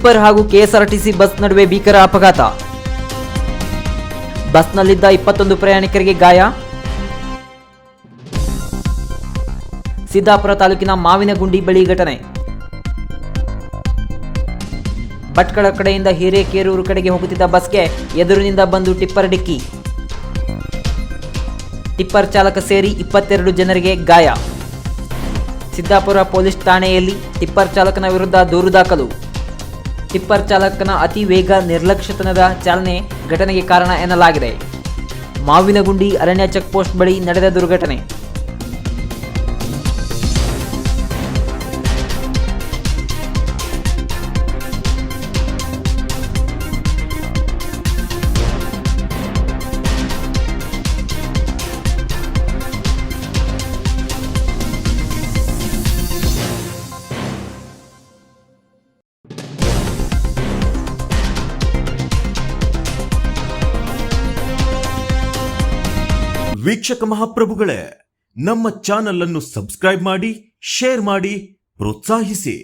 Tipper ಹಾಗೂ KSRTC bus ನಡುವೆ ಭೀಕರ ಅಪಘಾತ. ಬಸ್ನಲ್ಲಿದ್ದ 21 ಪ್ರಯಾಣಿಕರಿಗೆ ಗಾಯ. ಸಿದ್ದಾಪುರ ತಾಲೂಕಿನ ಮಾವಿನಗುಂಡಿ ಬಳಿ ಘಟನೆ. ಭಟ್ಕಳ ಕಡೆಯಿಂದ ಹಿರೇಕೆರೂರು ಕಡೆಗೆ ಹೋಗುತ್ತಿದ್ದ ಬಸ್ಗೆ ಎದುರಿನಿಂದ ಬಂದು ಟಿಪ್ಪರ್ ಡಿಕ್ಕಿ. ಟಿಪ್ಪರ್ ಚಾಲಕ ಸೇರಿ 22 ಜನರಿಗೆ ಗಾಯ. ಸಿದ್ದಾಪುರ ಪೊಲೀಸ್ ಠಾಣೆಯಲ್ಲಿ ಟಿಪ್ಪರ್ ಚಾಲಕನ ವಿರುದ್ಧ ದೂರು ದಾಖಲು. ಟಿಪ್ಪರ್ ಚಾಲಕನ ಅತಿ ವೇಗ ನಿರ್ಲಕ್ಷ್ಯತನದ ಚಾಲನೆ ಘಟನೆಗೆ ಕಾರಣ ಎನ್ನಲಾಗಿದೆ. ಮಾವಿನಗುಂಡಿ ಅರಣ್ಯ ಚೆಕ್ಪೋಸ್ಟ್ ಬಳಿ ನಡೆದ ದುರ್ಘಟನೆ. ವೀಕ್ಷಕ ಮಹಾಪ್ರಭುಗಳೇ, ನಮ್ಮ ಚಾನಲ್ ಅನ್ನು ಸಬ್ಸ್ಕ್ರೈಬ್ ಮಾಡಿ, ಶೇರ್ ಮಾಡಿ, ಪ್ರೋತ್ಸಾಹಿಸಿ.